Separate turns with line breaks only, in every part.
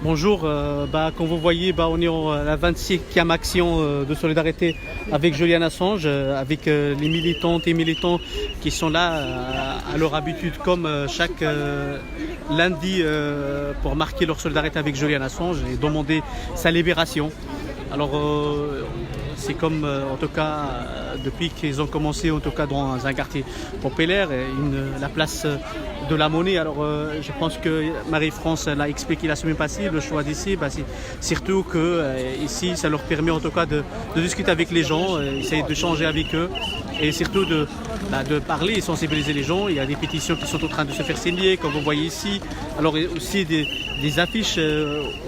Bonjour, comme vous voyez, on est à la 26e action de solidarité avec Julian Assange, avec les militantes et militants qui sont là à leur habitude comme chaque lundi pour marquer leur solidarité avec Julian Assange et demander sa libération. Alors c'est comme en tout cas depuis qu'ils ont commencé en tout cas dans un quartier populaire, la place de la Monnaie. Alors je pense que Marie-France l'a expliqué la semaine passée, le choix d'ici, c'est surtout que ici ça leur permet en tout cas de discuter avec les gens, essayer de changer avec eux et surtout de parler et sensibiliser les gens. Il y a des pétitions qui sont en train de se faire signer comme vous voyez ici. Alors aussi des affiches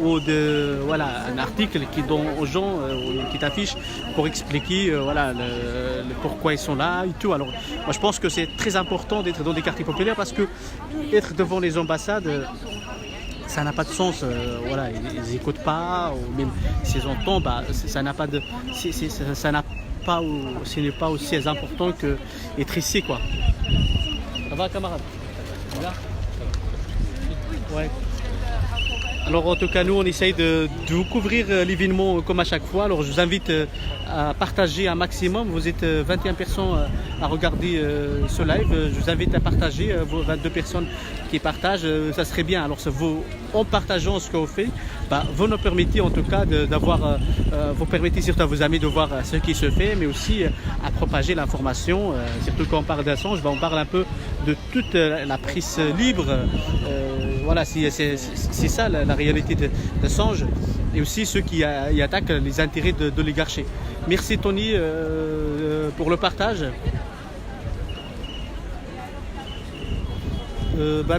ou un article qui donne aux gens une petite affiche pour expliquer le pourquoi ils sont là et tout. Alors moi je pense que c'est très important d'être dans des quartiers populaires parce que être devant les ambassades ça n'a pas de sens, ils n'écoutent pas, ou même s'ils entendent, ça n'a pas de, ça n'a pas, ce n'est pas aussi important qu'être ici quoi. Ça va camarade? Ouais. Alors en tout cas nous on essaye de vous couvrir l'événement comme à chaque fois. Alors je vous invite à partager un maximum. Vous êtes 21 personnes à regarder ce live. Je vous invite à partager, vos 22 personnes qui partagent, ça serait bien. Alors en partageant ce qu'on fait, vous nous permettez en tout cas d'avoir, vous permettez surtout à vos amis de voir ce qui se fait, mais aussi à propager l'information. Surtout quand on parle d'Assange, on parle un peu de toute la presse libre. C'est ça la réalité d'Assange et aussi ceux qui y attaquent les intérêts de l'oligarchie. Merci Tony pour le partage.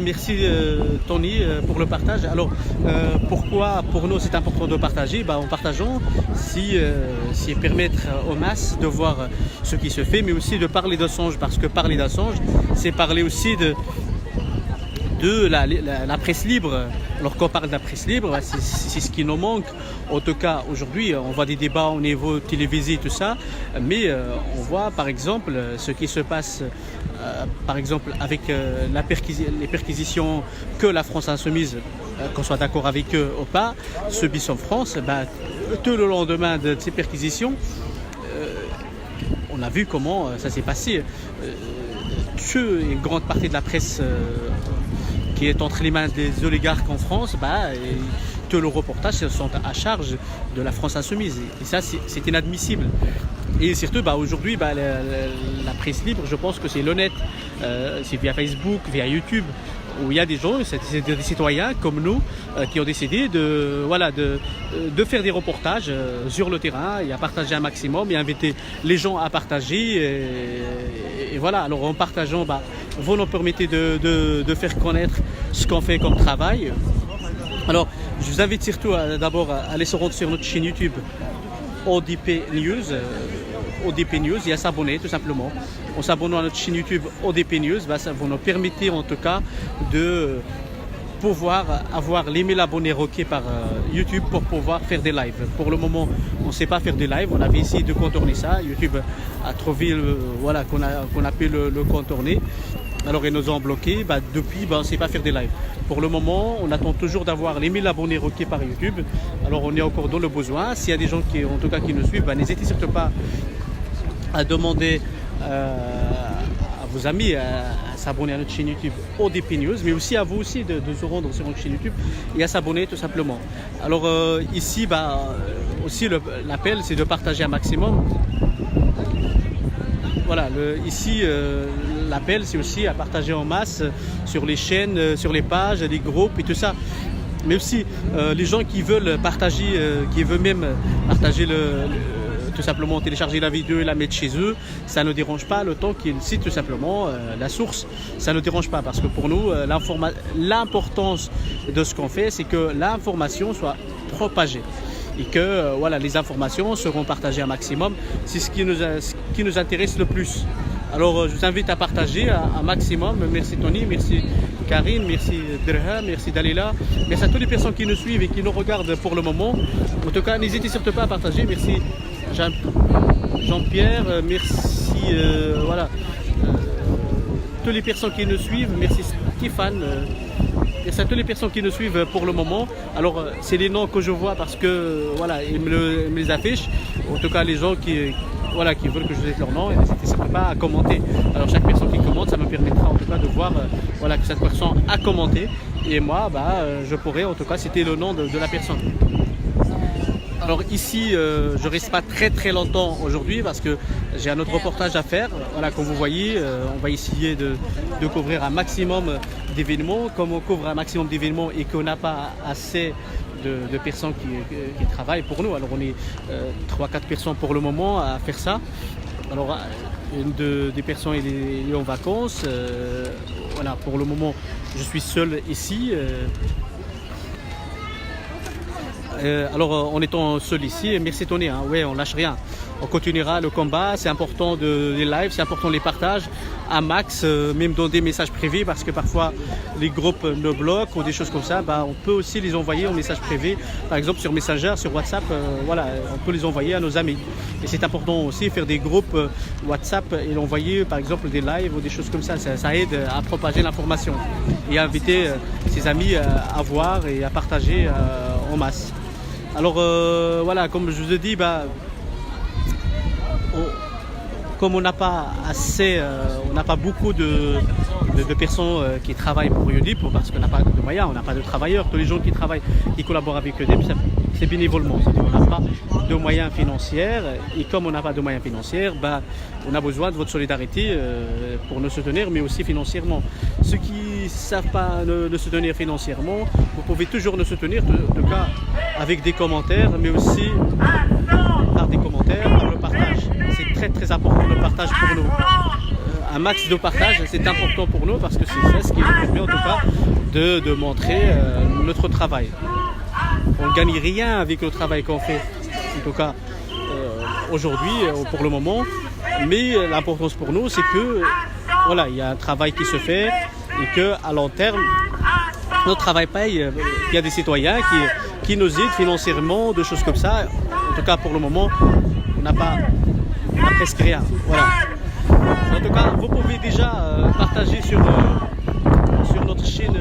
Merci Tony pour le partage. Alors pourquoi pour nous c'est important de partager? En partageant, si permettre aux masses de voir ce qui se fait, mais aussi de parler d'Assange, parce que parler d'Assange, c'est parler aussi de la presse libre. Alors quand on parle de la presse libre, c'est ce qui nous manque. En tout cas aujourd'hui on voit des débats au niveau télévisé tout ça, mais on voit par exemple ce qui se passe par exemple avec les perquisitions que la France insoumise, qu'on soit d'accord avec eux ou pas, subissent en France. Tout le lendemain de ces perquisitions, on a vu comment ça s'est passé. Une grande partie de la presse qui est entre les mains des oligarques en France, tous les reportages sont à charge de la France insoumise. Et ça, c'est inadmissible. Et surtout, aujourd'hui, la presse libre, je pense que c'est l'honnête. C'est via Facebook, via YouTube, où il y a des gens, c'est des citoyens comme nous, qui ont décidé de faire des reportages sur le terrain et à partager un maximum et inviter les gens à partager. Et voilà, alors en partageant, vous nous permettez de faire connaître ce qu'on fait comme travail. Alors, je vous invite surtout d'abord à aller se rendre sur notre chaîne YouTube ODP News, et à s'abonner tout simplement. En s'abonnant à notre chaîne YouTube ODP News, ça vous nous permettez en tout cas de pouvoir avoir les 1000 abonnés requis par YouTube pour pouvoir faire des lives. Pour le moment, on ne sait pas faire des lives. On avait essayé de contourner ça. YouTube a trouvé qu'on a pu le contourner. Alors ils nous ont bloqué. Depuis, on ne sait pas faire des lives. Pour le moment, on attend toujours d'avoir les 1000 abonnés requis par YouTube. Alors on est encore dans le besoin. S'il y a des gens qui nous suivent, n'hésitez surtout pas à demander à vos amis à s'abonner à notre chaîne YouTube ODP News, mais aussi à vous aussi de se rendre sur notre chaîne YouTube et à s'abonner tout simplement. Alors ici, aussi l'appel c'est de partager un maximum. Voilà, ici l'appel c'est aussi à partager en masse sur les chaînes, sur les pages, les groupes et tout ça. Mais aussi les gens qui veulent partager, qui veulent même partager tout simplement télécharger la vidéo et la mettre chez eux, ça ne dérange pas le temps qu'ils citent tout simplement la source, ça ne dérange pas parce que pour nous l'importance de ce qu'on fait c'est que l'information soit propagée et que les informations seront partagées un maximum, c'est ce qui nous intéresse le plus. Alors je vous invite à partager un maximum. Merci Tony, merci Karine, merci Derha, merci Dalila, merci à toutes les personnes qui nous suivent et qui nous regardent pour le moment. En tout cas n'hésitez surtout pas à partager. Merci Jean-Pierre, merci toutes les personnes qui nous suivent, merci Stéphane, merci à toutes les personnes qui nous suivent pour le moment. Alors, c'est les noms que je vois parce que, voilà, ils me les affichent. En tout cas, les gens qui veulent que je dise leur nom, n'hésitez surtout pas à commenter. Alors, chaque personne qui commente, ça me permettra en tout cas de voir voilà, que cette personne a commenté. Et moi, je pourrais en tout cas citer le nom de la personne. Alors ici, je ne reste pas très longtemps aujourd'hui parce que j'ai un autre reportage à faire. Voilà, comme vous voyez, on va essayer de couvrir un maximum d'événements. Comme on couvre un maximum d'événements et qu'on n'a pas assez de personnes qui travaillent pour nous. Alors on est 3-4 personnes pour le moment à faire ça. Alors une des personnes est en vacances. Voilà, pour le moment, je suis seul ici. Alors en étant seul ici, merci Tony, hein, ouais, on lâche rien. On continuera le combat, c'est important les lives, c'est important les partages à max, même dans des messages privés parce que parfois les groupes nous bloquent ou des choses comme ça, on peut aussi les envoyer en message privé, par exemple sur Messenger, sur WhatsApp, voilà, on peut les envoyer à nos amis. Et c'est important aussi faire des groupes WhatsApp et l'envoyer par exemple des lives ou des choses comme ça, ça aide à propager l'information et à inviter ses amis à voir et à partager en masse. Alors voilà, comme je vous ai dit, comme on n'a pas assez, on n'a pas beaucoup de personnes qui travaillent pour UDIP parce qu'on n'a pas de moyens, on n'a pas de travailleurs. Tous les gens qui travaillent, qui collaborent avec UDIP, c'est bénévolement. On n'a pas de moyens financiers et comme on n'a pas de moyens financiers, on a besoin de votre solidarité pour nous soutenir, mais aussi financièrement. Ceux qui ne savent pas nous soutenir financièrement, vous pouvez toujours nous soutenir, en tout cas avec des commentaires, mais aussi par des commentaires, par le partage. C'est très important le partage pour nous. Un max de partage, c'est important pour nous parce que c'est ça ce qui nous permet en tout cas de montrer notre travail. On ne gagne rien avec le travail qu'on fait, en tout cas aujourd'hui, pour le moment. Mais l'importance pour nous, c'est que voilà, il y a un travail qui se fait et qu'à long terme, notre travail paye. Il y a des citoyens qui nous aident financièrement, des choses comme ça. En tout cas, pour le moment, on n'a presque rien. Voilà. En tout cas, vous pouvez déjà partager sur notre chaîne,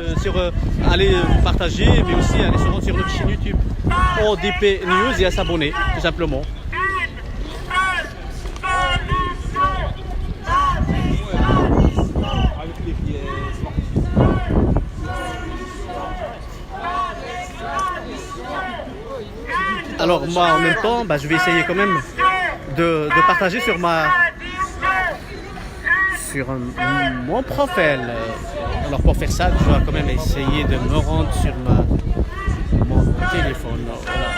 aller partager, mais aussi aller sur notre chaîne YouTube ODP News et à s'abonner, tout simplement. Alors moi en même temps, je vais essayer quand même de partager sur mon profil. Alors pour faire ça, je dois quand même essayer de me rendre sur mon téléphone. Voilà.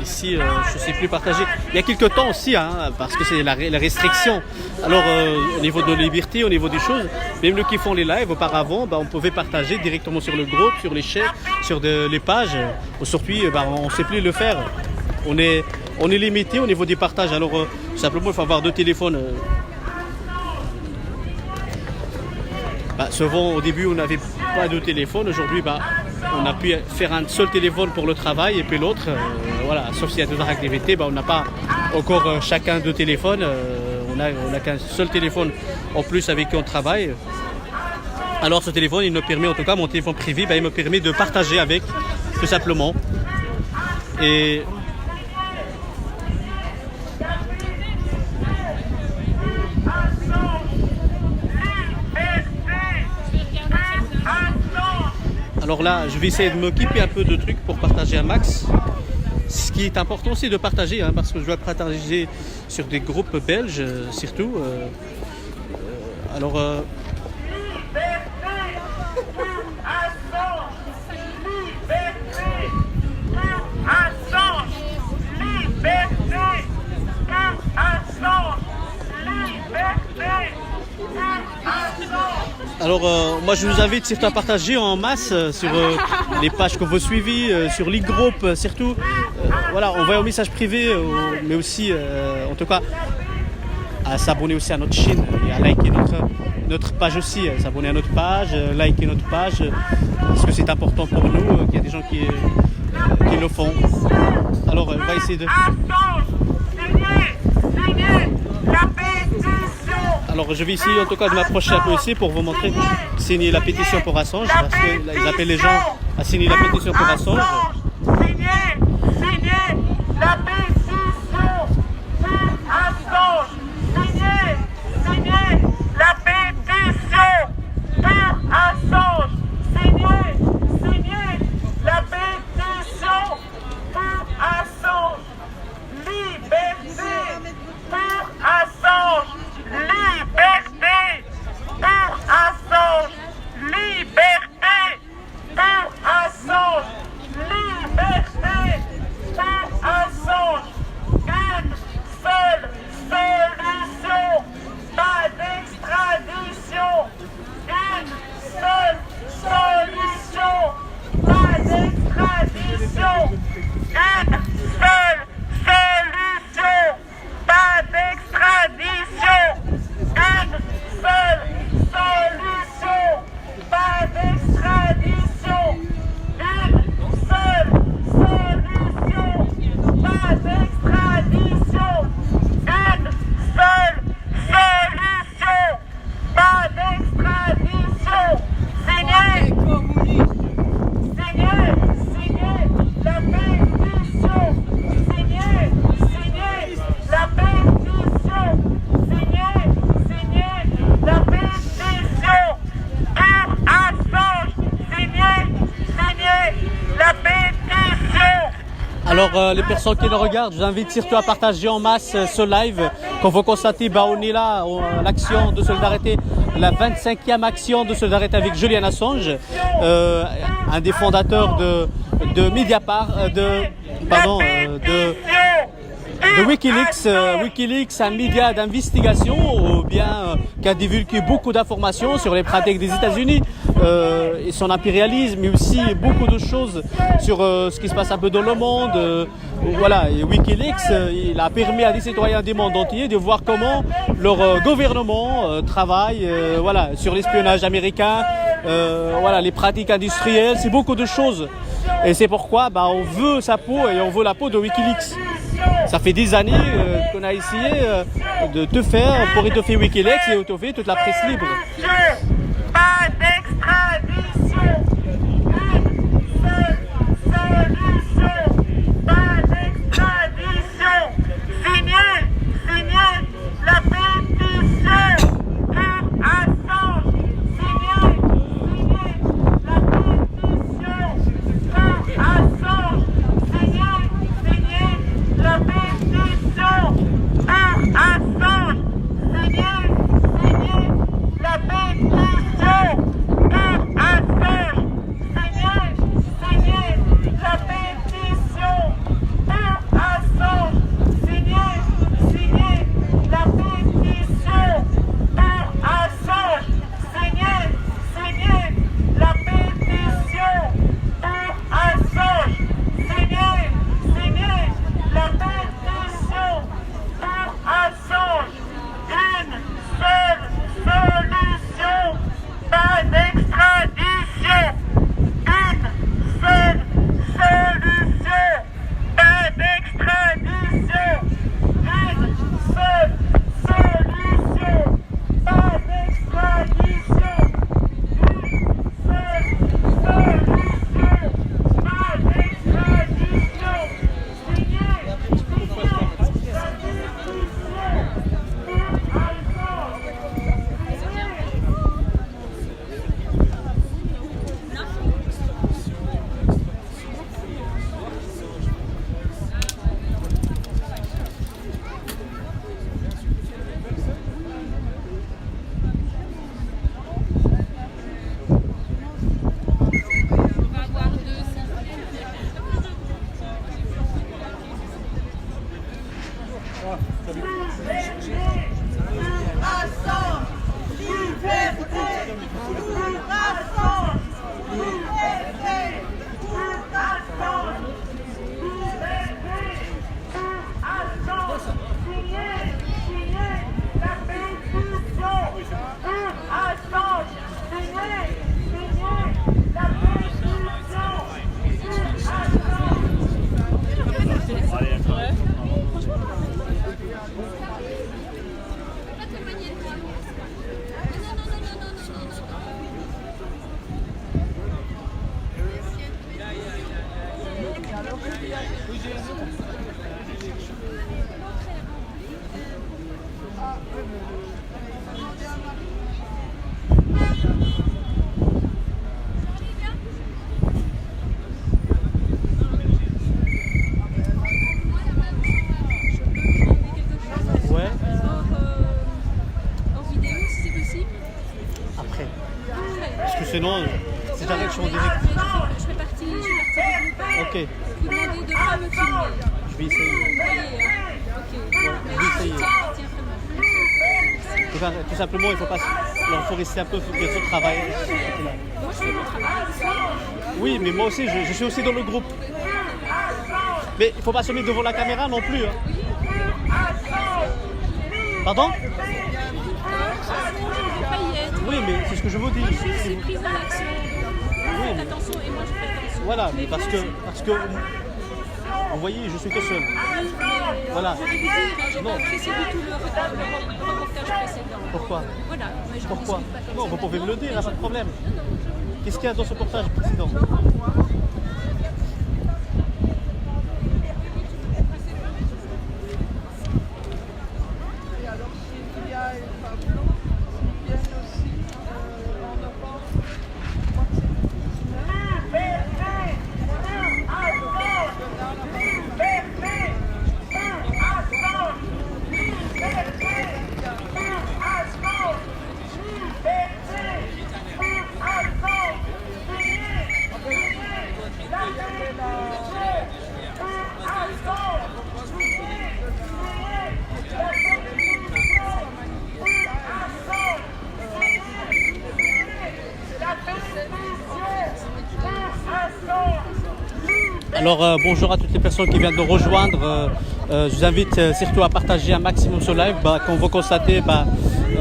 Ici, je ne sais plus partager. Il y a quelques temps aussi, parce que c'est la restriction. Alors au niveau de nos libertés, au niveau des choses, même nous qui font les lives auparavant, on pouvait partager directement sur le groupe, sur les chaînes, sur les pages. Aujourd'hui, on ne sait plus le faire. On est limité au niveau des partages. Alors simplement, il faut avoir 2 téléphones. Souvent, au début, on n'avait pas de téléphone. Aujourd'hui, on a pu faire un seul téléphone pour le travail et puis l'autre, voilà, sauf s'il y a d'autres activités, on n'a pas encore chacun 2 téléphones. On n'a qu'un seul téléphone en plus avec qui on travaille. Alors ce téléphone, il me permet, en tout cas mon téléphone privé, il me permet de partager avec, tout simplement. Et alors là, je vais essayer de m'occuper un peu de trucs pour partager un max. Ce qui est important, c'est de partager, parce que je dois partager sur des groupes belges, surtout. Alors, moi je vous invite surtout à partager en masse sur les pages que vous suivez, sur les groupes surtout. Voilà, envoyer un message privé, mais aussi en tout cas à s'abonner aussi à notre chaîne et à liker notre page aussi, s'abonner à notre page, liker notre page, parce que c'est important pour nous, qu'il y a des gens qui le font. Alors on va essayer de... Alors je vais essayer en tout cas de m'approcher un peu ici pour vous montrer. Signer la pétition pour Assange, parce qu'ils appellent les gens à signer la pétition pour Assange.
Signez la pétition pour Assange. Signez la pétition pour Assange. Signez la pétition pour Assange. Liberté pour Assange. Liberté pour Assange. Liberté pour Assange. Liberté pour Assange. Une seule solution. Pas d'extradition. Une seule solution. Pas d'extradition. Une seule solution. Pas d'extradition. Une seule solution. Pas d'extradition. Une seule solution. Pas d'extradition. Une seule solution. Pas d'extradition. Signez la pétition. Signez la pétition. Signez la pétition pour Assange. Signez la pétition.
Alors les personnes qui nous regardent, je vous invite surtout à partager en masse ce live. Comme vous constatez, on est là, l'action de solidarité, la 25e action de solidarité avec Julian Assange, un des fondateurs de Mediapart, de Wikileaks. Wikileaks, un média d'investigation qui a divulgué beaucoup d'informations sur les pratiques des États-Unis et son impérialisme, mais aussi beaucoup de choses sur ce qui se passe un peu dans le monde. Voilà, et Wikileaks, il a permis à des citoyens du monde entier de voir comment leur gouvernement travaille sur l'espionnage américain, les pratiques industrielles, c'est beaucoup de choses. Et c'est pourquoi on veut sa peau et on veut la peau de Wikileaks. Ça fait des années qu'on a essayé de te faire pour étoffer Wikileaks et étoffer toute la presse libre.
Pas d'extradition. Une seule solution. Pas d'extradition. Signez la pétition pour Assange. Signez la pétition pour Assange. Signez la pétition pour Assange. Signez la pétition.
Ouais,
en vidéo si c'est possible.
après.
Après.
Parce que sinon, si j'arrête, je suis en direct.
Je fais partie du groupe.
Ok,
Vous demandez de ne pas me filmer.
je vais essayer.
Vous voyez, hein. Ok.
je vais essayer.
Tiens, vraiment.
Tout simplement, il faut rester un peu, il faut travailler.
Moi, je fais mon travail.
Oui, mais moi aussi, je suis aussi dans le groupe. Mais il ne faut pas se mettre devant la caméra non plus. Hein. Pardon?
Je ne veux pas y être.
Oui, mais c'est ce que je vous dis.
Je suis prise en action.
Oui,
Faites
mais
attention et moi je fais attention.
voilà, mais
vous,
parce que, vous voyez, je suis tout seul. Voilà.
Je vais vous dire, j'ai pas apprécié du tout le reportage précédent.
Pourquoi?
Voilà, mais je
Pourquoi?
ne discute pas comme
Non,
ça
vous pouvez me le dire,
maintenant,
pas de problème. Qu'est-ce qu'il y a dans ce reportage précédent? Alors bonjour à toutes les personnes qui viennent de rejoindre. Je vous invite surtout à partager un maximum ce live. Comme vous constatez,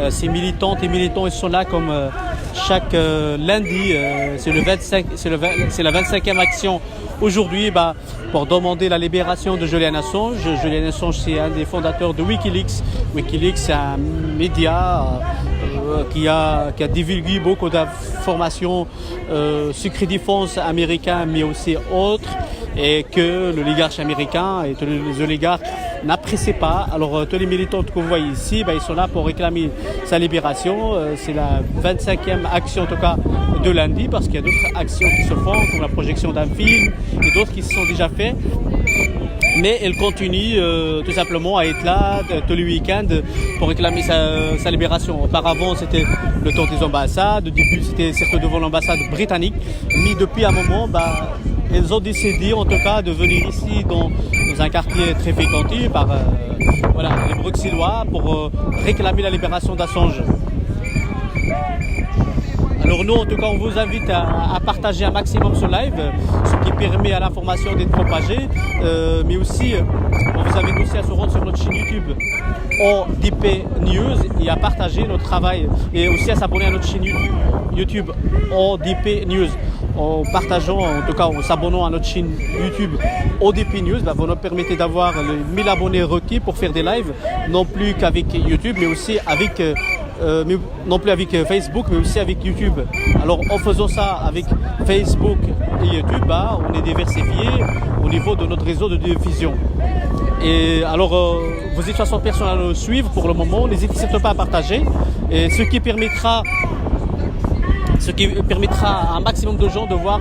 ces militantes et militants ils sont là comme chaque lundi. C'est la 25e action aujourd'hui pour demander la libération de Julian Assange. Julian Assange, c'est un des fondateurs de Wikileaks. Wikileaks, c'est un média qui a divulgué beaucoup d'informations secret défense américain mais aussi autres, et que l'oligarche américain et tous les oligarques n'apprécient pas. Alors tous les militants que vous voyez ici, ils sont là pour réclamer sa libération. C'est la 25e action en tout cas de lundi, parce qu'il y a d'autres actions qui se font, comme la projection d'un film et d'autres qui se sont déjà faits. Mais elle continue tout simplement à être là tous les week-ends pour réclamer sa libération. Auparavant, c'était le temps des ambassades. Au début, c'était surtout devant l'ambassade britannique. Mais depuis un moment, elles ont décidé en tout cas de venir ici dans un quartier très fréquenté par les Bruxellois pour réclamer la libération d'Assange. Alors nous, en tout cas, on vous invite à partager un maximum ce live, ce qui permet à l'information d'être propagée, mais aussi, on vous invite aussi à se rendre sur notre chaîne YouTube ODP News et à partager notre travail, et aussi à s'abonner à notre chaîne YouTube ODP News. En partageant, en tout cas en s'abonnant à notre chaîne YouTube ODP News, vous nous permettez d'avoir les 1000 abonnés requis pour faire des lives, non plus qu'avec YouTube, mais aussi avec non plus avec Facebook, mais aussi avec YouTube. Alors en faisant ça avec Facebook et YouTube, on est diversifié au niveau de notre réseau de diffusion. Et alors vous êtes 60 personnes à nous suivre pour le moment, n'hésitez surtout pas à partager, et ce qui permettra à un maximum de gens de voir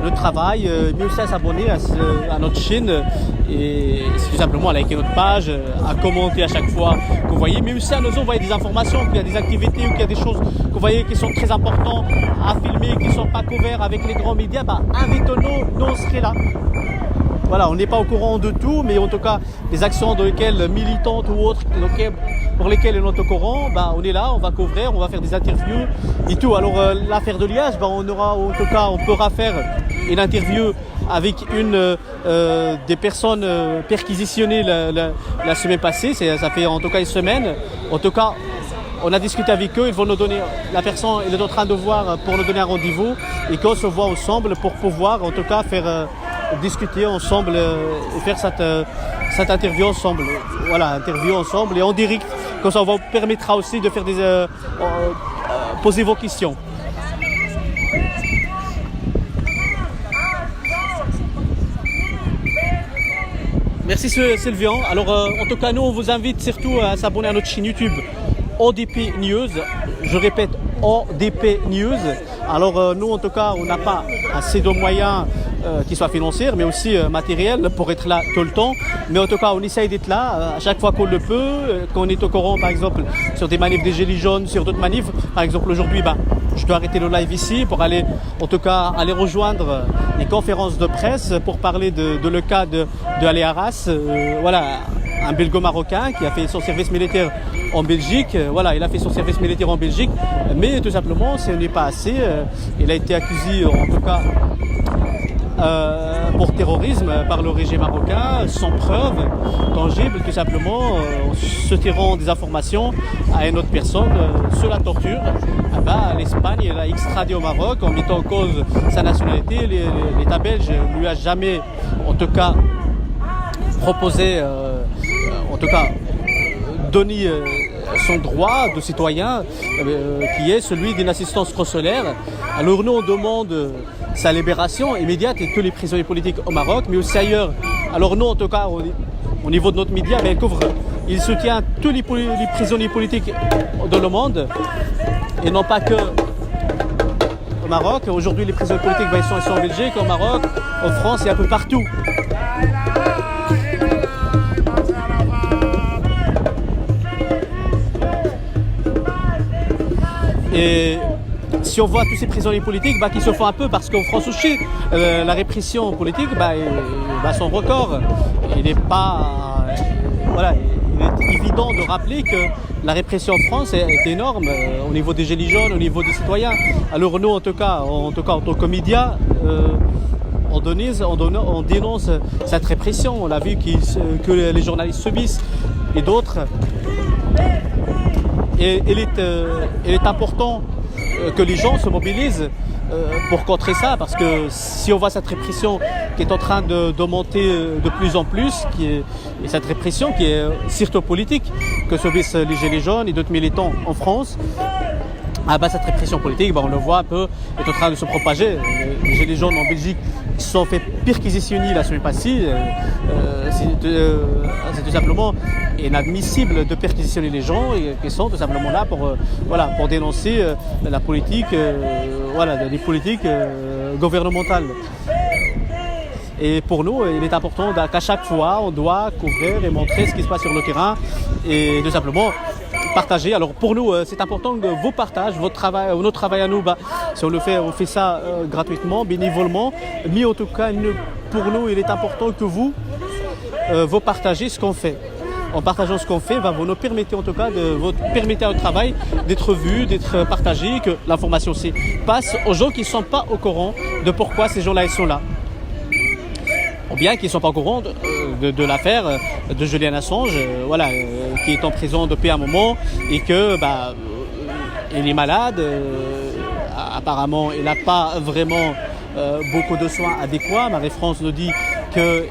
le travail, mais aussi à s'abonner à notre chaîne, et tout simplement à liker notre page, à commenter à chaque fois que vous voyez, mais aussi à nous envoyer des informations, qu'il y a des activités ou qu'il y a des choses que vous voyez qui sont très importantes à filmer, qui ne sont pas couvertes avec les grands médias, invitez-nous, nous on serait là. Voilà, on n'est pas au courant de tout, mais en tout cas, les actions dans lesquelles militantes ou autres, pour lesquelles on est au courant, on est là, on va couvrir, on va faire des interviews et tout. Alors l'affaire de Liège, on pourra faire une interview avec une des personnes perquisitionnées la semaine passée. Ça fait en tout cas une semaine. En tout cas, on a discuté avec eux, ils vont nous donner, la personne elle est en train de voir pour nous donner un rendez-vous, et qu'on se voit ensemble pour pouvoir en tout cas faire discuter ensemble et faire cette interview ensemble. Voilà, interview ensemble et en direct, comme ça on vous permettra aussi de faire poser vos questions. Merci Sylvian. Alors en tout cas nous on vous invite surtout à s'abonner à notre chaîne YouTube ODP News. Je répète ODP News. Alors nous en tout cas on n'a pas assez de moyens qui soient financiers mais aussi matériels pour être là tout le temps. Mais en tout cas on essaye d'être là à chaque fois qu'on le peut, qu'on est au courant par exemple sur des manifs des Gilets jaunes, sur d'autres manifs. Par exemple aujourd'hui je dois arrêter le live ici pour aller en tout cas aller rejoindre les conférences de presse pour parler de le cas de Ali Arras. Voilà, un belgo-marocain qui a fait son service militaire en Belgique. Voilà, il a fait son service militaire en Belgique, mais tout simplement ce n'est pas assez. Il a été accusé en tout cas pour terrorisme par le régime marocain sans preuve tangible, tout simplement se tirant des informations à une autre personne sous la torture. L'Espagne l'a extradé au Maroc en mettant en cause sa nationalité. L'État belge ne lui a jamais en tout cas proposé en tout cas donné son droit de citoyen qui est celui d'une assistance consulaire. Alors nous on demande sa libération immédiate et tous les prisonniers politiques au Maroc mais aussi ailleurs. Alors nous en tout cas au niveau de notre média, il soutient tous les prisonniers politiques dans le monde et non pas que au Maroc. Aujourd'hui les prisonniers politiques ils sont en Belgique, au Maroc, en France et un peu partout. Et si on voit tous ces prisonniers politiques qui se font un peu parce qu'en France aussi la répression politique son record. Il n'est pas voilà, il est évident de rappeler que la répression en France est énorme au niveau des Gilets jaunes, au niveau des citoyens. Alors nous en tout cas en tant que médias on dénonce cette répression. On a vu que les journalistes subissent et d'autres. Et il est important que les gens se mobilisent pour contrer ça, parce que si on voit cette répression qui est en train de monter de plus en plus, et cette répression qui est surtout politique, que subissent les Gilets jaunes et d'autres militants en France, cette répression politique, on le voit un peu, est en train de se propager. Les Gilets jaunes en Belgique se sont fait perquisitionner la semaine passée. C'est tout simplement inadmissible de perquisitionner les gens qui sont tout simplement là pour dénoncer la politique, les politiques gouvernementales. Et pour nous, il est important qu'à chaque fois, on doit couvrir et montrer ce qui se passe sur le terrain et tout simplement partager. Alors pour nous, c'est important que vos partages, notre travail à nous, si on fait ça gratuitement, bénévolement, mais en tout cas, pour nous, il est important que vous partagez ce qu'on fait. En partageant ce qu'on fait, vous nous permettez en tout cas permettez à notre travail d'être vu, d'être partagé, que l'information passe aux gens qui ne sont pas au courant de pourquoi ces gens-là ils sont là. Ou bien qui ne sont pas au courant de l'affaire de Julian Assange, qui est en prison depuis un moment et que il est malade. Apparemment, il n'a pas vraiment beaucoup de soins adéquats. Marie-France nous dit que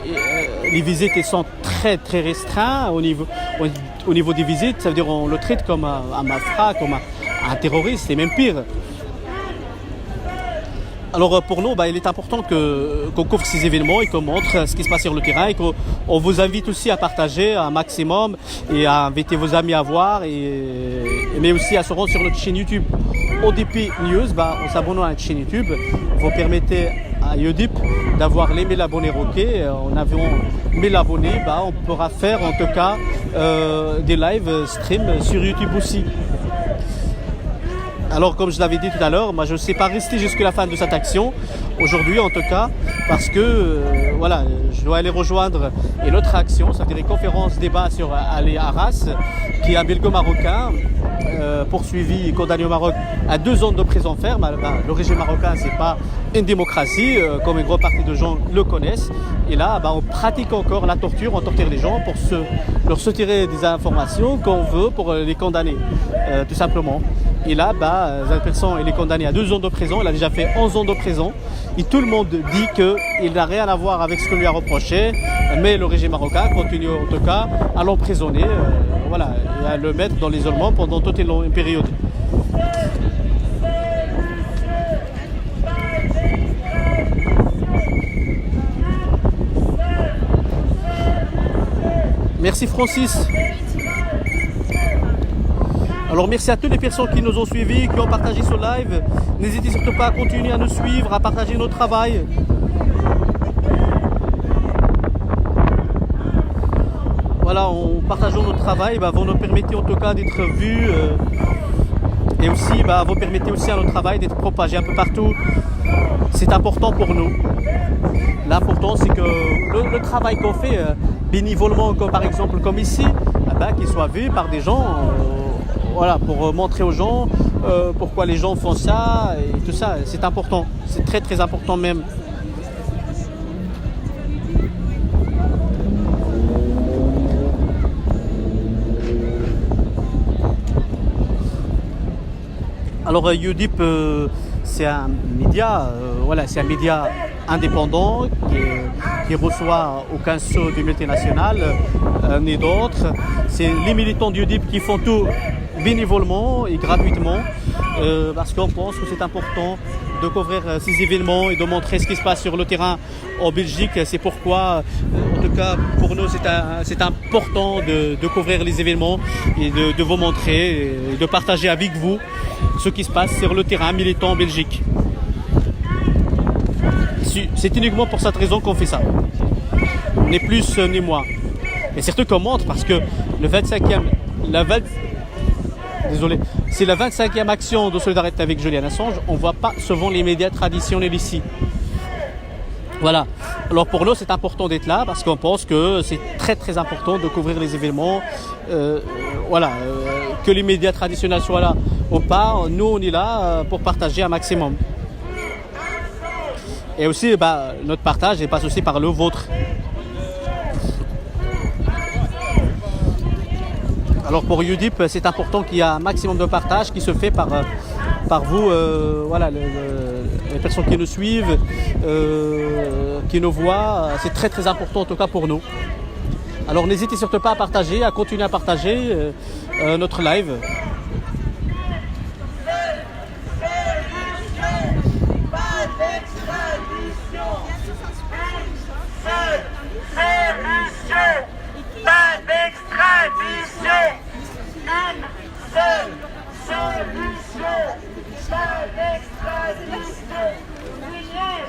les visites sont très très restreintes au niveau des visites. Ça veut dire qu'on le traite comme un malfrat, comme un terroriste et même pire. Alors pour nous, il est important qu'on couvre ces événements et qu'on montre ce qui se passe sur le terrain et qu'on vous invite aussi à partager un maximum et à inviter vos amis à voir, mais aussi à se rendre sur notre chaîne YouTube ODP News. En s'abonnant à notre chaîne YouTube, vous permettez à UDIP d'avoir les 1000 abonnés requis. En avons 1000 abonnés, on pourra faire en tout cas des live streams sur YouTube aussi. Alors comme je l'avais dit tout à l'heure, moi je ne sais pas rester jusqu'à la fin de cette action, aujourd'hui en tout cas, parce que je dois aller rejoindre une autre action, c'est-à-dire une conférence débat sur Ali Arras, qui est un belgo-marocain poursuivi et condamné au Maroc à 2 ans de prison ferme. Le régime marocain, c'est pas une démocratie, comme une grande partie de gens le connaissent. Et là, on pratique encore la torture, on torture les gens pour leur retirer des informations qu'on veut pour les condamner, tout simplement. Et là, cette personne, il est condamné à 2 ans de prison, il a déjà fait 11 ans de prison. Et tout le monde dit qu'il n'a rien à voir avec ce qu'on lui a reproché, mais le régime marocain continue en tout cas à l'emprisonner, et à le mettre dans l'isolement pendant toute une période. Merci Francis. Alors merci à toutes les personnes qui nous ont suivis, qui ont partagé ce live. N'hésitez surtout pas à continuer à nous suivre, à partager notre travail. Voilà, en partageant notre travail, vous nous permettez en tout cas d'être vus et aussi vous permettez aussi à notre travail d'être propagé un peu partout. C'est important pour nous. L'important c'est que le travail qu'on fait bénévolement, comme par exemple comme ici, qu'il soit vu par des gens, voilà, pour montrer aux gens pourquoi les gens font ça et tout ça. C'est important, c'est très très important même. Alors UDIP, c'est un média, voilà, c'est un média indépendant qui reçoit aucun sou du multinational ni d'autres. C'est les militants d'UDIP qui font tout bénévolement et gratuitement parce qu'on pense que c'est important de couvrir ces événements et de montrer ce qui se passe sur le terrain en Belgique. C'est pourquoi, en tout cas pour nous, c'est important de couvrir les événements et de vous montrer et de partager avec vous ce qui se passe sur le terrain militant en Belgique. C'est uniquement pour cette raison qu'on fait ça. Ni plus ni moins. Et surtout qu'on montre parce que c'est la 25e action de solidarité avec Julian Assange. On ne voit pas souvent les médias traditionnels ici. Voilà. Alors pour nous, c'est important d'être là parce qu'on pense que c'est très très important de couvrir les événements. Que les médias traditionnels soient là ou pas, nous on est là pour partager un maximum. Et aussi, notre partage passe aussi par le vôtre. Alors pour UDIP, c'est important qu'il y ait un maximum de partage qui se fait par vous, les personnes qui nous suivent, qui nous voient. C'est très très important en tout cas pour nous. Alors n'hésitez surtout pas à partager, à continuer à partager notre live.
Pas d'extradition, une seule solution, pas d'extradition.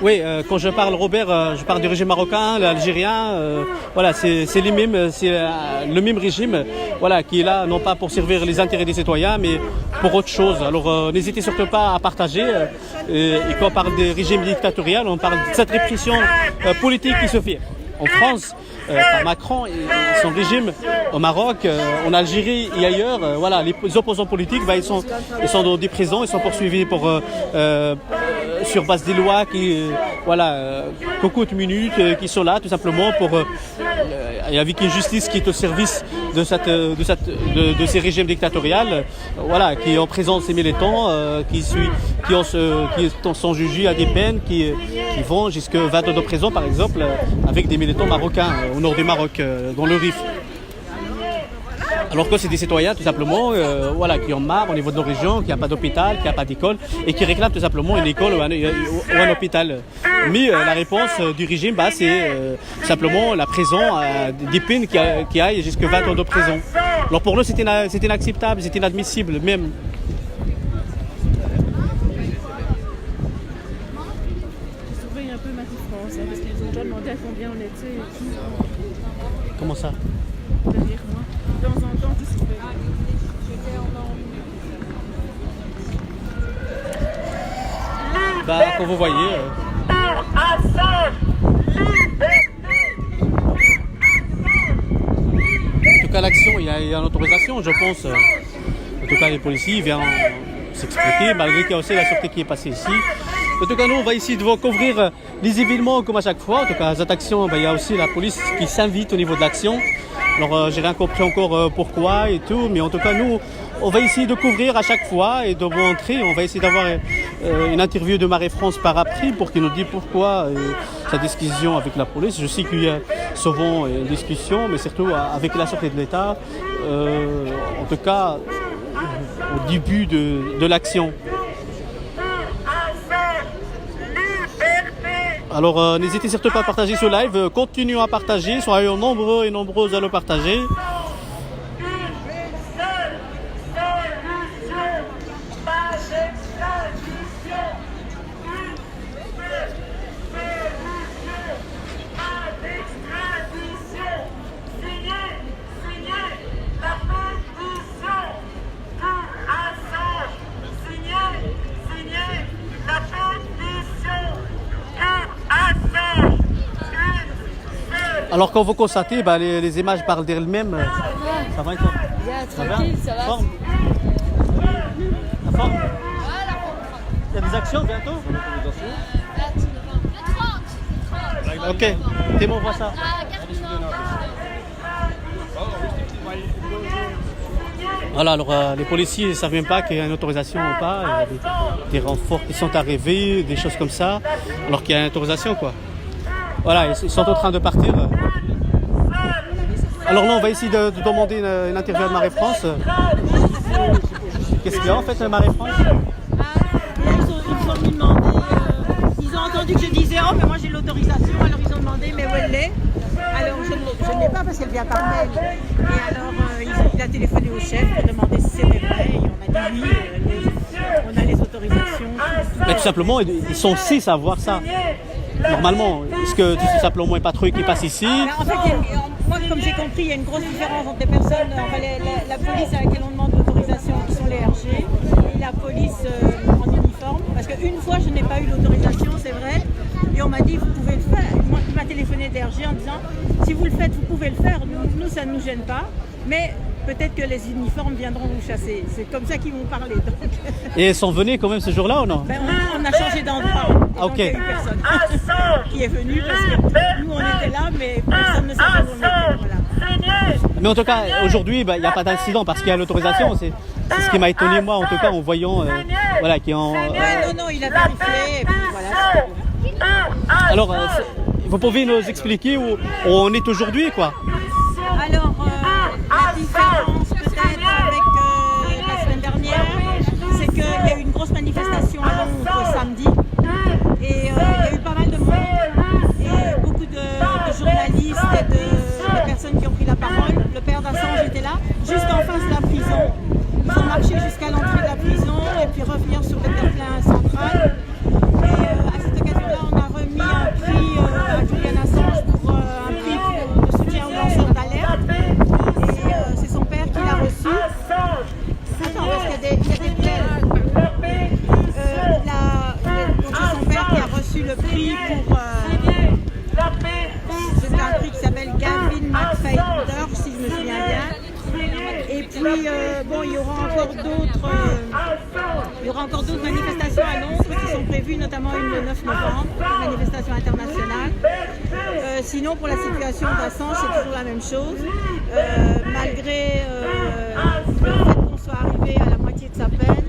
Oui, quand je parle Robert, je parle du régime marocain, l'algérien, voilà, c'est les mêmes, c'est le même régime, voilà, qui est là non pas pour servir les intérêts des citoyens, mais pour autre chose. Alors n'hésitez surtout pas à partager. Et quand on parle des régimes dictatoriaux, on parle de cette répression politique qui se fait en France par Macron et son régime, au Maroc, en Algérie et ailleurs. Voilà, les opposants politiques, ils sont dans des prisons, ils sont poursuivis sur base des lois qui coûtent minutes, qui sont là tout simplement et avec une justice qui est au service de ces régimes dictatoriaux, voilà, qui emprisonnent ces militants, qui sont jugés à des peines qui vont jusqu'à 20 ans de prison par exemple, avec des militants marocains au nord du Maroc, dans le Rif. Alors que c'est des citoyens tout simplement qui ont marre au niveau de nos régions, qu'il n'y a pas d'hôpital, qu'il n'y a pas d'école et qui réclament tout simplement une école ou un hôpital. Mais la réponse du régime, c'est simplement la prison, des peines qui aillent jusqu'à 20 ans de prison. Alors pour nous, c'est inacceptable, c'est inadmissible même.
Je surveille un peu ma France, parce qu'ils ont déjà demandé à combien on était et tout.
Comment ça?
Derrière moi. De temps en temps, je surveille.
Comme vous voyez. En tout cas, l'action, il y a une autorisation, je pense. En tout cas, les policiers viennent s'expliquer, malgré qu'il y a aussi la sûreté qui est passée ici. En tout cas, nous, on va essayer de vous couvrir les événements comme à chaque fois. En tout cas, cette action, il y a aussi la police qui s'invite au niveau de l'action. Alors, j'ai rien compris encore pourquoi et tout, mais en tout cas, nous, on va essayer de couvrir à chaque fois et de vous montrer. On va essayer d'avoir une interview de Marie-France par après pour qu'il nous dise pourquoi sa discussion avec la police. Je sais qu'il y a souvent une discussion, mais surtout avec la sûreté de l'État, en tout cas au début de l'action. Alors n'hésitez surtout pas à partager ce live, continuons à partager, soyons nombreux et nombreuses à le partager. Alors quand vous constatez, bah, les images parlent d'elles-mêmes. Ça va et toi?
Bien, tranquille, ça va.
Forme. La forme. Il y a des actions bientôt?
Le 30.
Ok, Thémo, voit ça. Voilà, alors les policiers ne savent même pas qu'il y a une autorisation ou pas. Il y a des renforts qui sont arrivés, des choses comme ça, alors qu'il y a une autorisation, quoi. Voilà, ils sont en train de partir. Alors là, on va essayer de demander une interview à Marée France. Qu'est-ce qu'il y a en fait, Marée France?
Ils sont venus demander, ils ont entendu que je disais oh mais moi j'ai l'autorisation, alors ils ont demandé mais où elle est. Alors je ne l'ai pas parce qu'elle vient par mail. Et alors il a téléphoné au chef pour demander si c'était vrai et on a dit oui, on a les autorisations.
Mais tout simplement, ils sont censés savoir ça. Normalement, est-ce que tout simplement une patrouille qui passe ici?
Alors, en fait, moi comme j'ai compris, il y a une grosse différence entre les personnes, enfin, la police à laquelle on demande l'autorisation qui sont les RG et la police en uniforme. Parce qu'une fois je n'ai pas eu l'autorisation, c'est vrai, et on m'a dit vous pouvez le faire. Moi il m'a téléphoné des RG en disant si vous le faites, vous pouvez le faire, nous ça ne nous gêne pas, mais peut-être que les uniformes viendront vous chasser. C'est comme ça qu'ils m'ont parlé. Donc.
Et ils sont venus quand même ce jour-là ou non?
Ben, on a changé d'endroit.
Ah, ok.
Il n'y a eu personne qui est venu parce que nous on était là, mais personne ne savait où on était. Voilà.
Mais en tout cas, aujourd'hui, il n'y a pas d'incident parce qu'il y a l'autorisation. C'est ce qui m'a étonné, moi, en tout cas, en voyant voilà, qui ont.
Non, il a vérifié et puis voilà.
Alors, vous pouvez nous expliquer où on est aujourd'hui, quoi?
Alors, la différence peut-être avec la semaine dernière, c'est qu'il y a eu une grosse manifestation à Londres samedi et il y a eu pas mal de monde et beaucoup de journalistes et de personnes qui ont pris la parole. Le père d'Assange était là, juste en face de la prison. Ils ont marché jusqu'à l'entrée de la prison et puis revenir sur le terre-plein central. Et à cette occasion-là, on a remis un prix à Julian Assange pour un prix de soutien aux lanceurs d'alerte. Et c'est son père qui l'a reçu. Attends, parce qu'il y a des plaines. Donc c'est son père qui a reçu le prix pour... c'est un prix qui s'appelle Gavin McFadden, si je me souviens bien. Et puis, bon, il y aura encore d'autres manifestations à Londres qui sont prévues, notamment une le 9 novembre, une manifestation internationale. Sinon, pour la situation d'Assange, c'est toujours la même chose. Malgré le fait qu'on soit arrivé à la moitié de sa peine,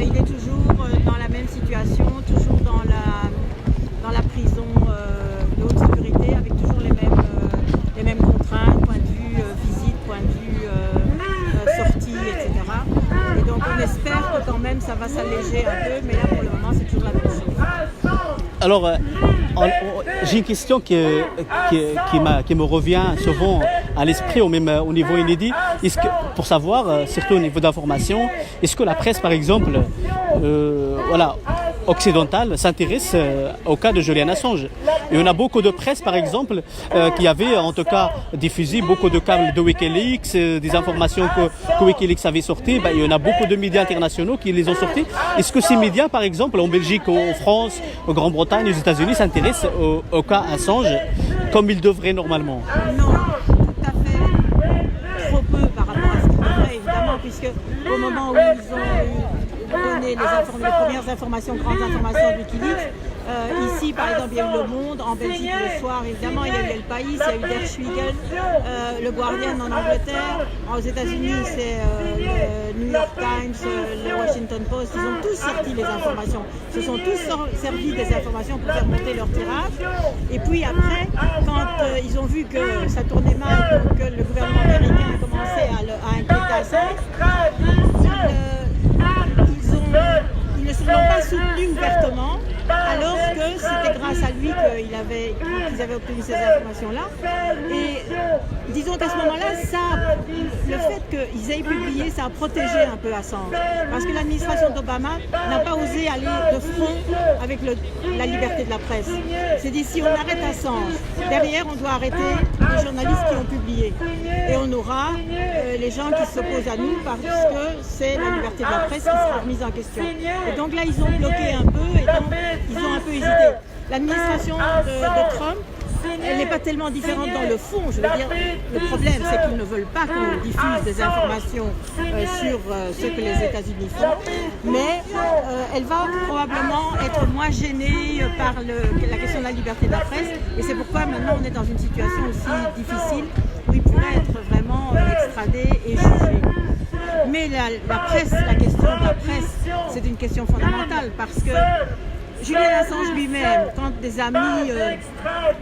il est toujours dans la même situation, toujours dans la prison de haute sécurité, avec toujours les mêmes contraintes, point de vue visite, point de vue sortie, etc. Et donc on espère que quand même ça va s'alléger un peu, mais là pour le moment c'est toujours la même chose.
Alors, j'ai une question qui me revient souvent à l'esprit, au niveau inédit. Est-ce que, pour savoir, surtout au niveau d'information, est-ce que la presse, par exemple, voilà, occidentale, s'intéresse au cas de Julian Assange? Et on a beaucoup de presse, par exemple, qui avait en tout cas diffusé beaucoup de câbles de Wikileaks, des informations que Wikileaks avait sorties. Ben, il y en a beaucoup de médias internationaux qui les ont sortis. Est-ce que ces médias, par exemple, en Belgique, en France, en Grande-Bretagne, aux États-Unis, s'intéressent au cas Assange comme ils devraient normalement?
Non, tout à fait. Trop peu par rapport à ce qu'ils devraient, évidemment, puisque au moment où ils ont donné les premières informations, grandes informations de Wikileaks, ici, par exemple, il y a eu Le Monde, en Belgique le soir, évidemment, il y a eu El País, il y a eu Der Spiegel, le Guardian en Angleterre, aux États-Unis, c'est le New York Times, le Washington Post, ils ont tous sorti les informations. Ils se sont tous servis des informations pour faire monter leur tirage. Et puis après, quand ils ont vu que ça tournait mal, que le gouvernement américain a commencé à inquiéter Assange, ils ne se sont pas soutenus ouvertement, alors que c'était grave. grâce à lui qu'ils avaient obtenu ces informations-là. Et disons qu'à ce moment-là, le fait qu'ils aient publié, ça a protégé un peu Assange. Parce que l'administration d'Obama n'a pas osé aller de front avec la liberté de la presse. C'est dit, si on arrête Assange, derrière on doit arrêter les journalistes qui ont publié. Et on aura les gens qui s'opposent à nous parce que c'est la liberté de la presse qui sera remise en question. Et donc là, ils ont bloqué un peu et donc ils ont un peu hésité. L'administration de Trump, elle n'est pas tellement différente dans le fond. Je veux dire, le problème, c'est qu'ils ne veulent pas qu'on diffuse des informations sur ce que les États-Unis font, mais elle va probablement être moins gênée par la question de la liberté de la presse, et c'est pourquoi maintenant on est dans une situation aussi difficile où il pourrait être vraiment extradé et jugé. Mais la presse, la question de la presse, c'est une question fondamentale parce que Julian Assange lui-même, quand des amis,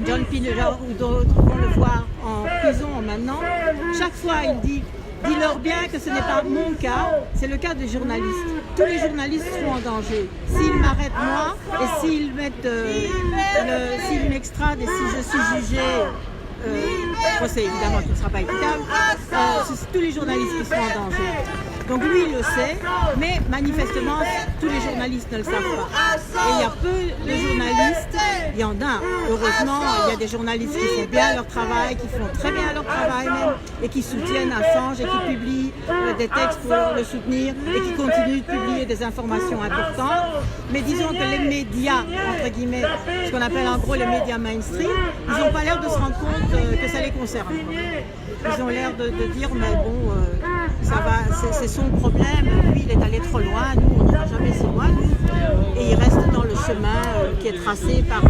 John Pinella ou d'autres, vont le voir en prison maintenant, chaque fois il dit « dis-leur bien que ce n'est pas mon cas, c'est le cas des journalistes. Tous les journalistes seront en danger. S'ils m'arrêtent moi et s'ils m'extradent et si je suis jugé, procès évidemment qui ne sera pas équitable, c'est tous les journalistes qui seront en danger. » Donc lui, il le sait, mais manifestement, tous les journalistes ne le savent pas. Et il y a peu de journalistes, il y en a, heureusement, il y a des journalistes qui font bien leur travail, qui font très bien leur travail même, et qui soutiennent Assange et qui publient des textes pour le soutenir et qui continuent de publier des informations importantes. Mais disons que les médias, entre guillemets, ce qu'on appelle en gros les médias mainstream, ils n'ont pas l'air de se rendre compte que ça les concerne. Ils ont l'air de dire, mais bon, ça va, c'est son problème, lui il est allé trop loin, nous on n'ira jamais si loin, et il reste dans le chemin qui est tracé par...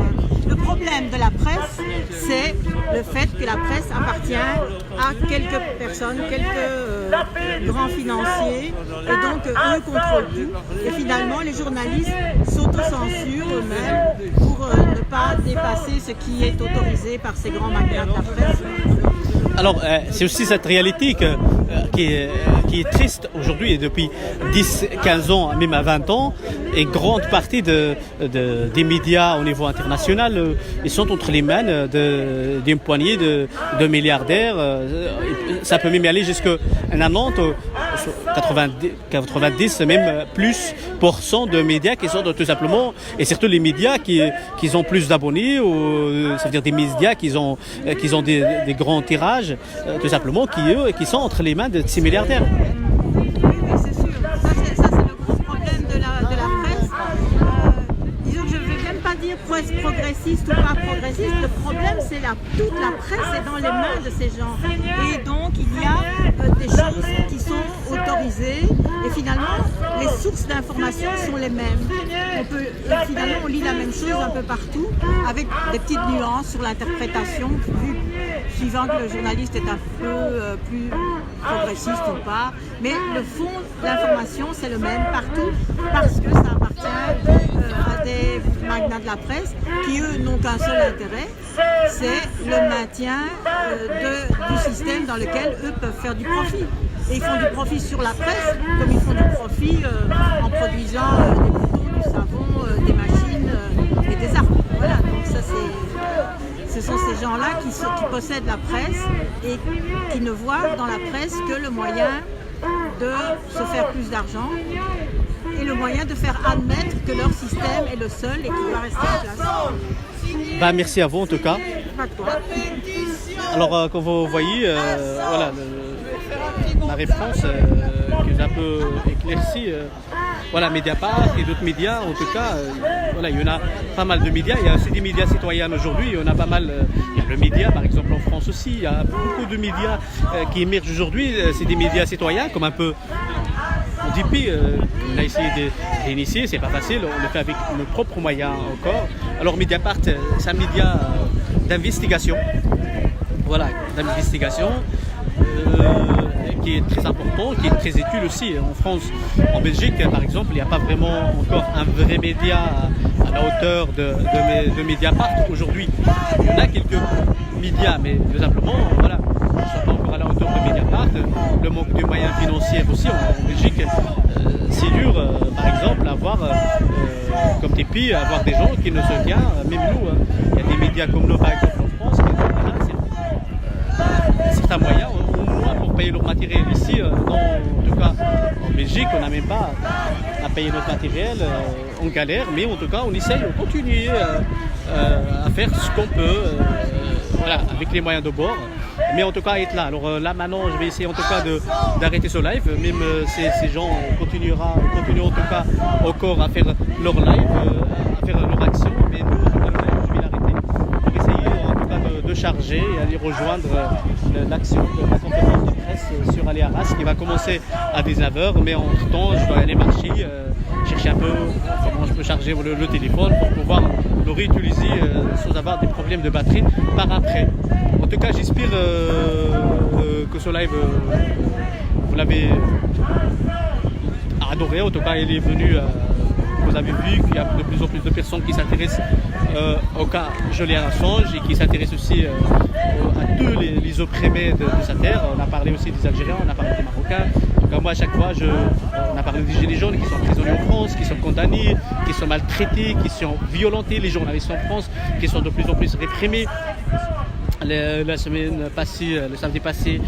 Le problème de la presse, c'est le fait que la presse appartient à quelques personnes, quelques grands financiers, et donc eux contrôlent tout. Et finalement, les journalistes s'autocensurent eux-mêmes pour ne pas dépasser ce qui est autorisé par ces grands magnats de la presse.
Alors, c'est aussi cette réalité qui est triste aujourd'hui et depuis 10, 15 ans, même à 20 ans, et grande partie des médias au niveau international, ils sont entre les mains d'une poignée de milliardaires. Ça peut même aller jusqu'à un Nantes, 90 même plus % de médias qui sont tout simplement, et surtout les médias qui ont plus d'abonnés, ça veut dire des médias qui ont des grands tirages, tout simplement, qui sont entre les mains de ces milliardaires.
Oui, c'est sûr. Ça, c'est le gros problème de la presse. Disons que je ne vais même pas dire presse progressiste ou pas progressiste. Le problème, c'est toute la presse est dans les mains de ces gens. Et donc, il y a des choses qui sont autorisées. Et finalement, les sources d'information sont les mêmes. Finalement, on lit la même chose un peu partout, avec des petites nuances sur l'interprétation, suivant que le journaliste est un peu plus progressiste ou pas. Mais le fond de l'information, c'est le même partout, parce que ça appartient à des magnats de la presse qui, eux, n'ont qu'un seul intérêt, c'est le maintien du système dans lequel eux peuvent faire du profit. Et ils font du profit sur la presse, comme ils font du profit en produisant des boutons, du savon, des machines et des armes. Voilà, donc ça ce sont ces gens-là qui possèdent la presse et qui ne voient dans la presse que le moyen de se faire plus d'argent et le moyen de faire admettre que leur système est le seul et qu'il va rester en place.
Bah, merci à vous en tout cas.
Pas de quoi.
Alors, comme vous voyez, voilà, la réponse que j'ai un peu éclaircie, voilà, Mediapart et d'autres médias, en tout cas, voilà, il y en a pas mal de médias. Il y a aussi des médias citoyens aujourd'hui, il y en a pas mal. Il y a le média, par exemple, en France aussi. Il y a beaucoup de médias qui émergent aujourd'hui. C'est des médias citoyens, comme un peu DP, on a essayé d'initier, c'est pas facile, on le fait avec nos propres moyens encore. Alors Mediapart, c'est un média d'investigation, voilà, d'investigation qui est très important, qui est très utile aussi en France. En Belgique, par exemple, il n'y a pas vraiment encore un vrai média à la hauteur de Mediapart aujourd'hui. Il y en a quelques médias, mais tout simplement, voilà, ils ne sont pas encore à la hauteur de Mediapart. Le manque de moyens financiers aussi en Belgique, c'est dur, par exemple, avoir, comme TP, avoir des gens qui ne se viennent, même nous, médias comme nous par exemple en France, certains moyens, au moins pour payer leur matériel ici, en tout cas en Belgique, on n'a même pas à payer notre matériel, on galère, mais en tout cas on essaye de continuer à faire ce qu'on peut, voilà, avec les moyens de bord. Mais en tout cas être là. Alors là maintenant je vais essayer en tout cas d'arrêter ce live, même ces gens continuent en tout cas encore à faire leur live, à faire leur action, mais nous en tout cas le live je vais l'arrêter pour essayer en tout cas de charger et aller rejoindre l'action de la conférence de presse sur Ali Arras qui va commencer à 19h, mais entre temps je dois aller marcher, chercher un peu comment je peux charger le téléphone pour pouvoir le réutiliser sans avoir des problèmes de batterie par après. En tout cas, j'espère que ce live, vous l'avez adoré. En tout cas, il est venu, vous avez vu qu'il y a de plus en plus de personnes qui s'intéressent au cas Julian Assange et qui s'intéressent aussi à tous les opprimés de sa terre. On a parlé aussi des Algériens, on a parlé des Marocains. Donc moi, à chaque fois, on a parlé des Gilets jaunes qui sont prisonniers en France, qui sont condamnés, qui sont maltraités, qui sont violentés, les journalistes en France, qui sont de plus en plus réprimés. La semaine passée, le samedi passé,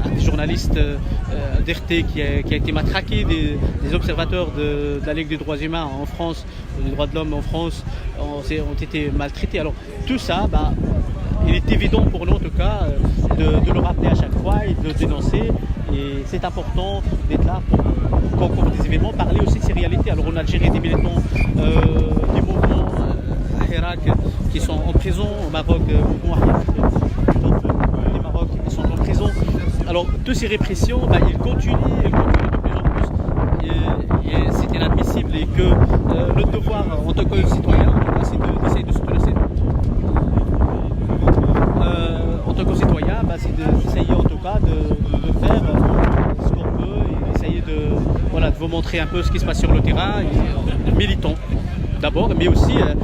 un des journalistes d'RT qui a été matraqué, des observateurs de la Ligue des droits humains en France, des droits de l'homme en France, ont été maltraités. Alors tout ça, il est évident pour nous en tout cas de le rappeler à chaque fois et de le dénoncer. Et c'est important d'être là pour qu'on couvre des événements, parler aussi de ces réalités. Alors en Algérie, des militants du mouvement Hirak qui sont en prison, au Maroc, les Maroc qui sont en prison. Alors toutes ces répressions, ils continuent de plus en plus. Et c'est inadmissible et que le devoir en tant que citoyen, c'est d'essayer de se tenir. En tant que citoyen, c'est d'essayer en tout cas de faire ce qu'on peut et d'essayer de vous montrer un peu ce qui se passe sur le terrain, et, militants d'abord, mais aussi il y a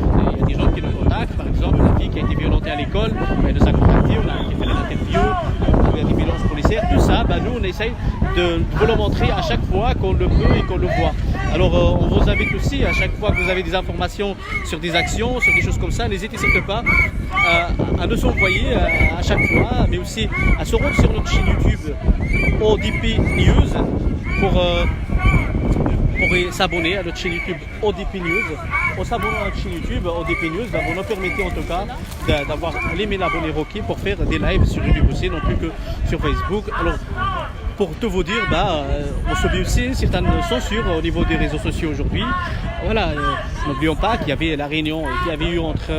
des gens qui nous contactent, par exemple une fille qui a été violentée à l'école, elle nous a contacté, on a fait l'interview, il y a des violences policières, tout ça, nous on essaye de vous le montrer à chaque fois qu'on le peut et qu'on le voit. Alors on vous invite aussi, à chaque fois que vous avez des informations sur des actions, sur des choses comme ça, n'hésitez surtout pas à nous envoyer à chaque fois, mais aussi à se rendre sur notre chaîne YouTube ODP News pour s'abonner à notre chaîne YouTube ODP News. En s'abonnant à notre chaîne YouTube ODP News, vous nous permettez en tout cas d'avoir les 1000 abonnés requis pour faire des lives sur YouTube aussi, non plus que sur Facebook. Alors, pour tout vous dire, on subit aussi certaines censures au niveau des réseaux sociaux aujourd'hui. Voilà, n'oublions pas qu'il y avait la réunion qu'il y avait eu entre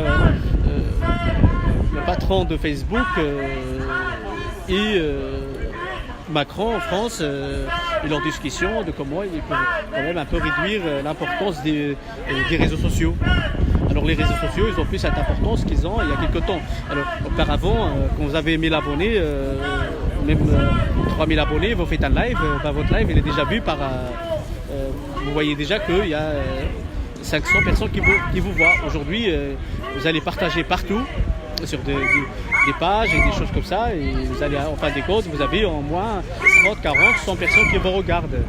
le patron de Facebook et Macron en France et leur discussion de comment il peut quand même un peu réduire l'importance des réseaux sociaux. Alors les réseaux sociaux, ils ont plus cette importance qu'ils ont il y a quelques temps. Alors auparavant, quand vous avez 1000 abonnés, même 3000 abonnés, vous faites un live, votre live il est déjà vu par... vous voyez déjà qu'il y a 500 personnes qui vous voient. Aujourd'hui, vous allez partager partout sur des pages et des choses comme ça, et vous allez en fin de compte, vous avez au moins 30, 40, 100 personnes qui vous regardent.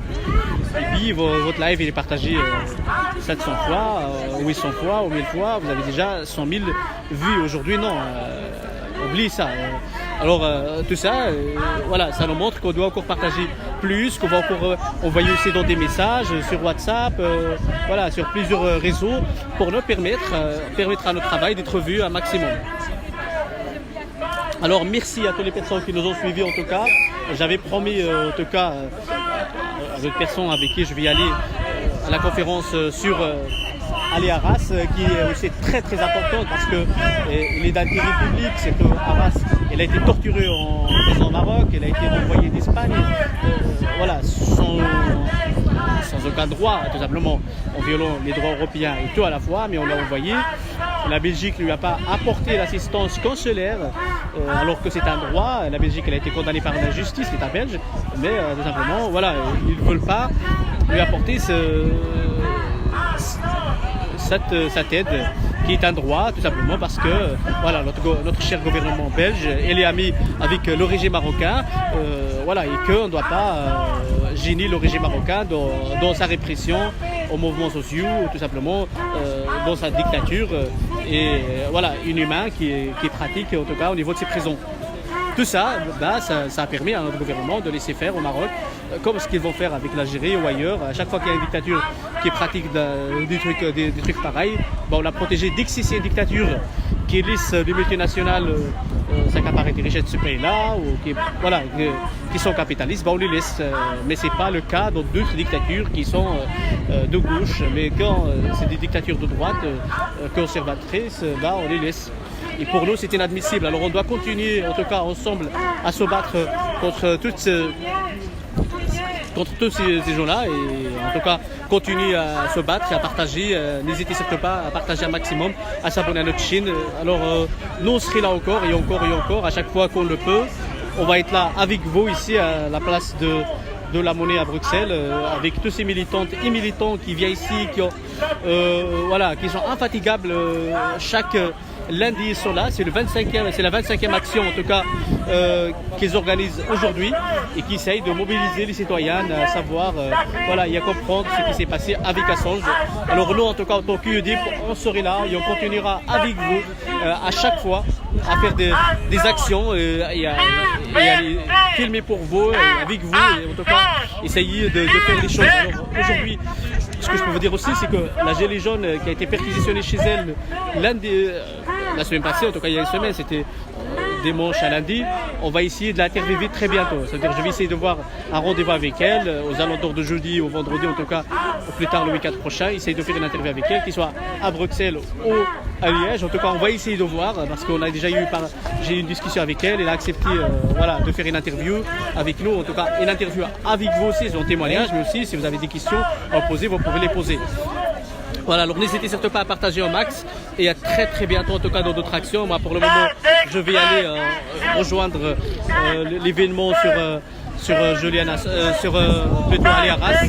Et puis votre live il est partagé 700 fois, 800 fois, ou 1000 fois, vous avez déjà 100 000 vues aujourd'hui. Non, oubliez ça. Alors tout ça, voilà, ça nous montre qu'on doit encore partager plus, qu'on va encore envoyer aussi dans des messages sur WhatsApp, voilà, sur plusieurs réseaux pour nous permettre à notre travail d'être vu un maximum. Alors merci à toutes les personnes qui nous ont suivis en tout cas. J'avais promis en tout cas à d'autres personnes avec qui je vais aller à la conférence sur Ali Arras, qui est aussi très très importante parce qu'il est d'intérêt public. C'est que Arras, elle a été torturée en prison au Maroc, elle a été renvoyée d'Espagne, voilà, sans aucun droit, tout simplement, en violant les droits européens et tout à la fois, mais on l'a envoyé. La Belgique ne lui a pas apporté l'assistance consulaire, alors que c'est un droit. La Belgique elle a été condamnée par la justice, l'État belge, mais tout simplement, voilà, ils ne veulent pas lui apporter cette aide qui est un droit, tout simplement parce que voilà, notre cher gouvernement belge est ami avec le régime marocain, voilà, et qu'on ne doit pas gêner le régime marocain dans sa répression aux mouvements sociaux, tout simplement dans sa dictature, et voilà, inhumain qui est pratique en tout cas au niveau de ces prisons. Tout ça, ça a permis à notre gouvernement de laisser faire au Maroc, comme ce qu'ils vont faire avec l'Algérie ou ailleurs. À chaque fois qu'il y a une dictature qui pratique des trucs pareils, on l'a protégé. Dès que c'est une dictature qui laisse les multinationales s'accaparer des richesses de ce pays-là, ou qui sont capitalistes, on les laisse. Mais ce n'est pas le cas dans d'autres dictatures qui sont de gauche. Mais quand c'est des dictatures de droite, conservatrices, on les laisse. Et pour nous, c'est inadmissible. Alors on doit continuer, en tout cas ensemble, à se battre contre tous ces gens-là. Et en tout cas, continuer à se battre et à partager. N'hésitez surtout pas à partager un maximum, à s'abonner à notre chaîne. Alors nous, on serait là encore et encore et encore, à chaque fois qu'on le peut. On va être là avec vous ici à la place de la Monnaie à Bruxelles, avec tous ces militantes et militants qui viennent ici, qui sont infatigables chaque lundi. Ils sont là, c'est la 25e action en tout cas qu'ils organisent aujourd'hui et qui essayent de mobiliser les citoyens à savoir et à comprendre ce qui s'est passé avec Assange. Alors nous en tout cas en tant qu'UEDIP, on serait là et on continuera avec vous à chaque fois à faire des actions et à filmer pour vous, avec vous, et en tout cas essayer de faire les choses. Alors aujourd'hui, ce que je peux vous dire aussi, c'est que la gilet jaune qui a été perquisitionnée chez elle la semaine passée, en tout cas il y a une semaine, c'était dimanche à lundi, on va essayer de l'interviewer très bientôt. C'est-à-dire je vais essayer de voir un rendez-vous avec elle aux alentours de jeudi ou vendredi, en tout cas au plus tard le week-end prochain, essayer de faire une interview avec elle, qu'il soit à Bruxelles ou à Liège. En tout cas on va essayer de voir, parce qu'on a déjà j'ai eu une discussion avec elle, elle a accepté de faire une interview avec nous, en tout cas une interview avec vous aussi, son témoignage, mais aussi si vous avez des questions à poser, vous pouvez les poser. Voilà, alors n'hésitez surtout pas à partager au max et à très très bientôt en tout cas dans d'autres actions. Moi pour le moment je vais aller rejoindre l'événement sur plutôt aller à Arras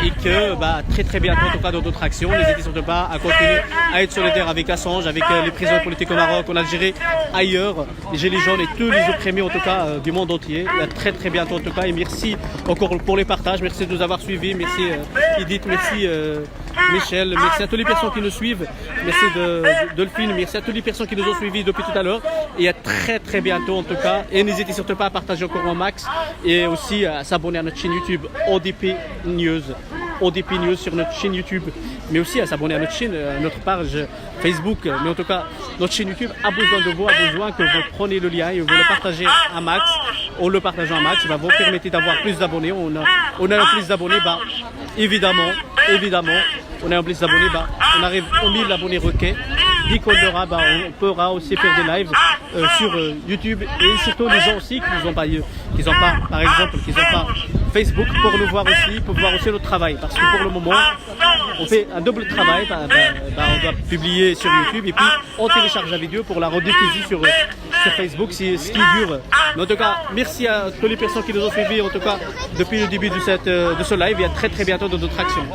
et que très très bientôt en tout cas dans d'autres actions. N'hésitez surtout pas à continuer à être solidaire avec Assange, avec les prisonniers politiques au Maroc, en Algérie, ailleurs, les gilets jaunes et tous les opprimés en tout cas du monde entier. À très très bientôt en tout cas et merci encore pour les partages, merci de nous avoir suivis, merci Edith, merci Michel, merci à toutes les personnes qui nous suivent, merci Dolphine, merci à toutes les personnes qui nous ont suivis depuis tout à l'heure et à très très bientôt en tout cas. Et n'hésitez surtout pas à partager encore un max et aussi à s'abonner à notre chaîne YouTube ODP News sur notre chaîne YouTube, mais aussi à s'abonner à notre chaîne, à notre page Facebook. Mais en tout cas, notre chaîne YouTube a besoin de vous, a besoin que vous preniez le lien et vous le partagez à max. En le partageant à max, vous permettez d'avoir plus d'abonnés. On a un plus d'abonnés, évidemment, on a un plus d'abonnés, on arrive aux 1000 abonnés requis. Dès qu'on l'aura, on pourra aussi faire des lives sur YouTube et surtout les gens aussi qui n'ont pas, par exemple, qui n'ont pas Facebook pour nous voir aussi, pour voir aussi notre travail. Parce que pour le moment, on fait un double travail. On doit publier sur YouTube et puis on télécharge la vidéo pour la rediffuser sur Facebook, c'est ce qui dure. Mais en tout cas, merci à toutes les personnes qui nous ont suivis en tout cas depuis le début de ce live et à très très bientôt dans d'autres actions.